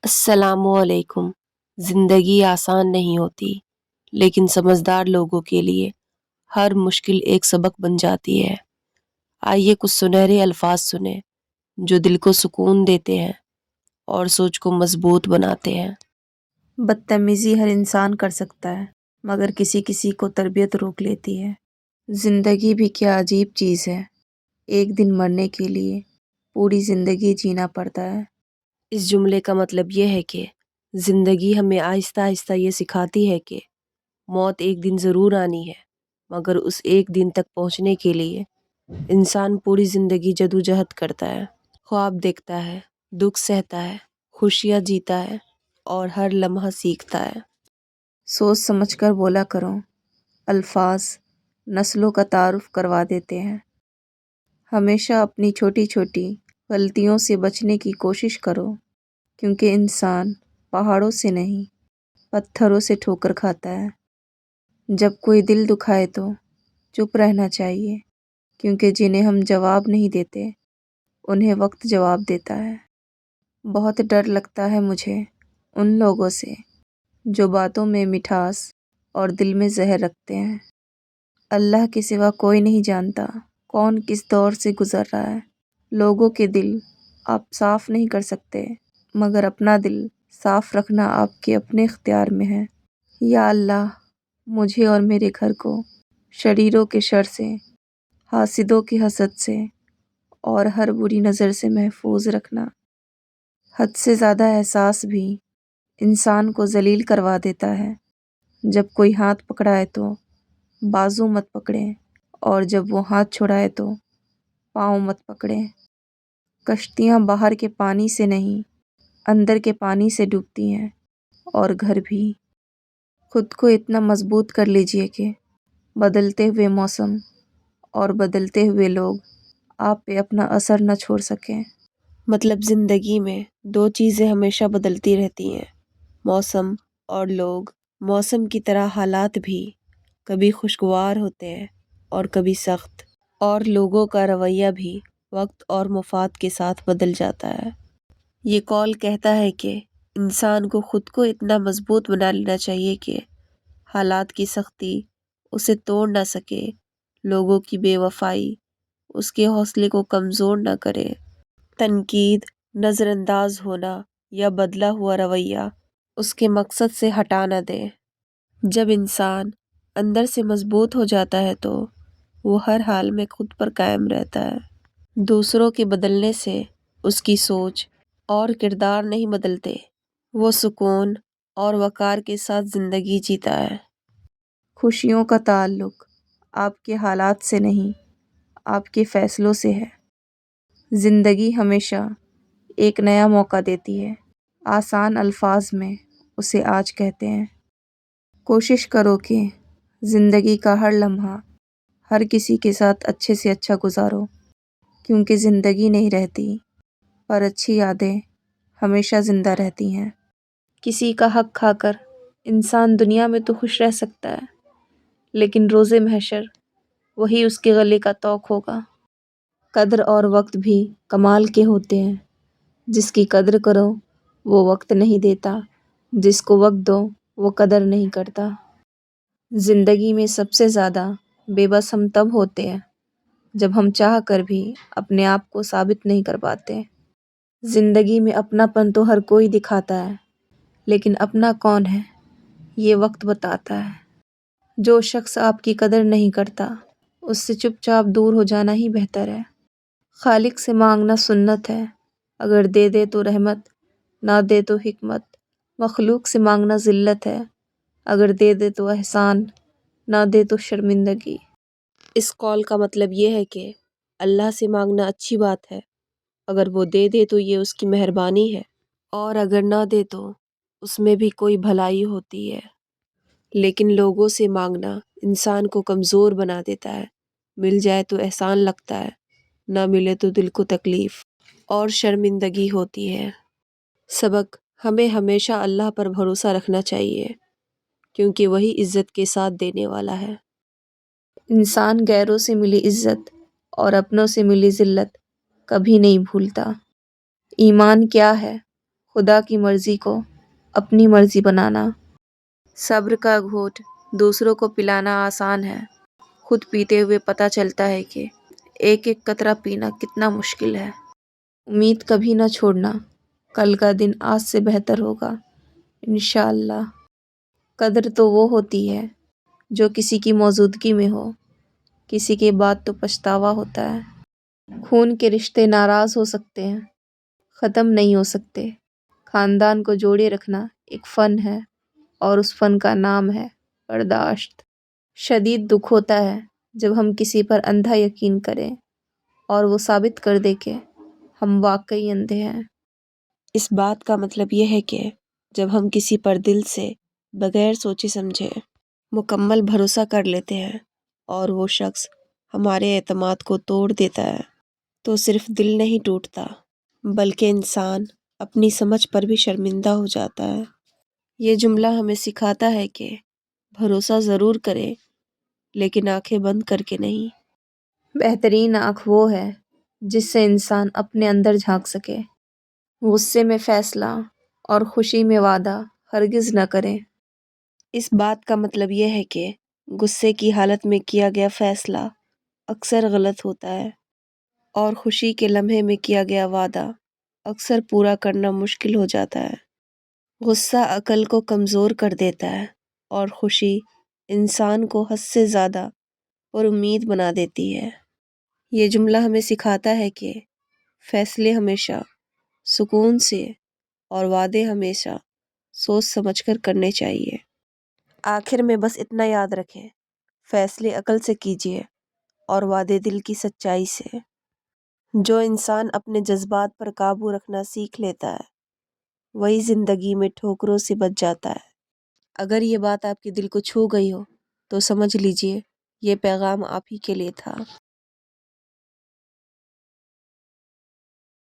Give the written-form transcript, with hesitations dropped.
السلام علیکم۔ زندگی آسان نہیں ہوتی، لیکن سمجھدار لوگوں کے لیے ہر مشکل ایک سبق بن جاتی ہے۔ آئیے کچھ سنہرے الفاظ سنیں جو دل کو سکون دیتے ہیں اور سوچ کو مضبوط بناتے ہیں۔ بدتمیزی ہر انسان کر سکتا ہے، مگر کسی کسی کو تربیت روک لیتی ہے۔ زندگی بھی کیا عجیب چیز ہے، ایک دن مرنے کے لیے پوری زندگی جینا پڑتا ہے۔ اس جملے کا مطلب یہ ہے کہ زندگی ہمیں آہستہ آہستہ یہ سکھاتی ہے کہ موت ایک دن ضرور آنی ہے، مگر اس ایک دن تک پہنچنے کے لیے انسان پوری زندگی جدوجہد کرتا ہے، خواب دیکھتا ہے، دکھ سہتا ہے، خوشیاں جیتا ہے اور ہر لمحہ سیکھتا ہے۔ سوچ سمجھ کر بولا کرو، الفاظ نسلوں کا تعارف کروا دیتے ہیں۔ ہمیشہ اپنی چھوٹی چھوٹی غلطیوں سے بچنے کی کوشش کرو، کیونکہ انسان پہاڑوں سے نہیں پتھروں سے ٹھوکر کھاتا ہے۔ جب کوئی دل دکھائے تو چپ رہنا چاہیے، کیونکہ جنہیں ہم جواب نہیں دیتے انہیں وقت جواب دیتا ہے۔ بہت ڈر لگتا ہے مجھے ان لوگوں سے جو باتوں میں مٹھاس اور دل میں زہر رکھتے ہیں۔ اللہ کے سوا کوئی نہیں جانتا کون کس دور سے گزر رہا ہے۔ لوگوں کے دل آپ صاف نہیں کر سکتے، مگر اپنا دل صاف رکھنا آپ کے اپنے اختیار میں ہے۔ یا اللہ، مجھے اور میرے گھر کو شریروں کے شر سے، حاسدوں کی حسد سے اور ہر بری نظر سے محفوظ رکھنا۔ حد سے زیادہ احساس بھی انسان کو ذلیل کروا دیتا ہے۔ جب کوئی ہاتھ پکڑائے تو بازو مت پکڑیں، اور جب وہ ہاتھ چھڑائے تو پاؤں مت پکڑیں۔ کشتیاں باہر کے پانی سے نہیں، اندر کے پانی سے ڈوبتی ہیں، اور گھر بھی۔ خود کو اتنا مضبوط کر لیجئے کہ بدلتے ہوئے موسم اور بدلتے ہوئے لوگ آپ پہ اپنا اثر نہ چھوڑ سکیں۔ مطلب زندگی میں دو چیزیں ہمیشہ بدلتی رہتی ہیں، موسم اور لوگ۔ موسم کی طرح حالات بھی کبھی خوشگوار ہوتے ہیں اور کبھی سخت، اور لوگوں کا رویہ بھی وقت اور مفاد کے ساتھ بدل جاتا ہے۔ یہ قول کہتا ہے کہ انسان کو خود کو اتنا مضبوط بنا لینا چاہیے کہ حالات کی سختی اسے توڑ نہ سکے، لوگوں کی بے وفائی اس کے حوصلے کو کمزور نہ کرے، تنقید، نظر انداز ہونا یا بدلا ہوا رویہ اس کے مقصد سے ہٹا نہ دے۔ جب انسان اندر سے مضبوط ہو جاتا ہے تو وہ ہر حال میں خود پر قائم رہتا ہے۔ دوسروں کے بدلنے سے اس کی سوچ اور کردار نہیں بدلتے، وہ سکون اور وقار کے ساتھ زندگی جیتا ہے۔ خوشیوں کا تعلق آپ کے حالات سے نہیں، آپ کے فیصلوں سے ہے۔ زندگی ہمیشہ ایک نیا موقع دیتی ہے، آسان الفاظ میں اسے آج کہتے ہیں۔ کوشش کرو کہ زندگی کا ہر لمحہ ہر کسی کے ساتھ اچھے سے اچھا گزارو، کیونکہ زندگی نہیں رہتی، پر اچھی یادیں ہمیشہ زندہ رہتی ہیں۔ کسی کا حق کھا کر انسان دنیا میں تو خوش رہ سکتا ہے، لیکن روز محشر وہی اس کے گلے کا طوق ہوگا۔ قدر اور وقت بھی کمال کے ہوتے ہیں، جس کی قدر کرو وہ وقت نہیں دیتا، جس کو وقت دو وہ قدر نہیں کرتا۔ زندگی میں سب سے زیادہ بے بس ہم تب ہوتے ہیں جب ہم چاہ کر بھی اپنے آپ کو ثابت نہیں کر پاتے۔ زندگی میں اپنا پن تو ہر کوئی دکھاتا ہے، لیکن اپنا کون ہے یہ وقت بتاتا ہے۔ جو شخص آپ کی قدر نہیں کرتا اس سے چپ چاپ دور ہو جانا ہی بہتر ہے۔ خالق سے مانگنا سنت ہے، اگر دے دے تو رحمت، نہ دے تو حکمت۔ مخلوق سے مانگنا ذلت ہے، اگر دے دے تو احسان، نہ دے تو شرمندگی۔ اس قول کا مطلب یہ ہے کہ اللہ سے مانگنا اچھی بات ہے، اگر وہ دے دے تو یہ اس کی مہربانی ہے، اور اگر نہ دے تو اس میں بھی کوئی بھلائی ہوتی ہے۔ لیکن لوگوں سے مانگنا انسان کو کمزور بنا دیتا ہے، مل جائے تو احسان لگتا ہے، نہ ملے تو دل کو تکلیف اور شرمندگی ہوتی ہے۔ سبق: ہمیں ہمیشہ اللہ پر بھروسہ رکھنا چاہیے، کیونکہ وہی عزت کے ساتھ دینے والا ہے۔ انسان غیروں سے ملی عزت اور اپنوں سے ملی ذلت کبھی نہیں بھولتا۔ ایمان کیا ہے؟ خدا کی مرضی کو اپنی مرضی بنانا۔ صبر کا گھونٹ دوسروں کو پلانا آسان ہے، خود پیتے ہوئے پتہ چلتا ہے کہ ایک ایک قطرہ پینا کتنا مشکل ہے۔ امید کبھی نہ چھوڑنا، کل کا دن آج سے بہتر ہوگا انشاءاللہ۔ قدر تو وہ ہوتی ہے جو کسی کی موجودگی میں ہو، کسی کے بعد تو پچھتاوا ہوتا ہے۔ خون کے رشتے ناراض ہو سکتے ہیں، ختم نہیں ہو سکتے۔ خاندان کو جوڑے رکھنا ایک فن ہے، اور اس فن کا نام ہے برداشت۔ شدید دکھ ہوتا ہے جب ہم کسی پر اندھا یقین کریں اور وہ ثابت کر دے کہ ہم واقعی اندھے ہیں۔ اس بات کا مطلب یہ ہے کہ جب ہم کسی پر دل سے بغیر سوچے سمجھے مکمل بھروسہ کر لیتے ہیں اور وہ شخص ہمارے اعتماد کو توڑ دیتا ہے تو صرف دل نہیں ٹوٹتا بلکہ انسان اپنی سمجھ پر بھی شرمندہ ہو جاتا ہے۔ یہ جملہ ہمیں سکھاتا ہے کہ بھروسہ ضرور کریں لیکن آنکھیں بند کر کے نہیں۔ بہترین آنکھ وہ ہے جس سے انسان اپنے اندر جھانک سکے۔ غصے میں فیصلہ اور خوشی میں وعدہ ہرگز نہ کریں۔ اس بات کا مطلب یہ ہے کہ غصے کی حالت میں کیا گیا فیصلہ اکثر غلط ہوتا ہے اور خوشی کے لمحے میں کیا گیا وعدہ اکثر پورا کرنا مشکل ہو جاتا ہے۔ غصہ عقل کو کمزور کر دیتا ہے اور خوشی انسان کو حد سے زیادہ پر امید بنا دیتی ہے۔ یہ جملہ ہمیں سکھاتا ہے کہ فیصلے ہمیشہ سکون سے اور وعدے ہمیشہ سوچ سمجھ کر کرنے چاہیے۔ آخر میں بس اتنا یاد رکھیں، فیصلے عقل سے کیجیے اور وعدے دل کی سچائی سے۔ جو انسان اپنے جذبات پر قابو رکھنا سیکھ لیتا ہے وہی زندگی میں ٹھوکروں سے بچ جاتا ہے۔ اگر یہ بات آپ کے دل کو چھو گئی ہو تو سمجھ لیجئے یہ پیغام آپ ہی کے لیے تھا۔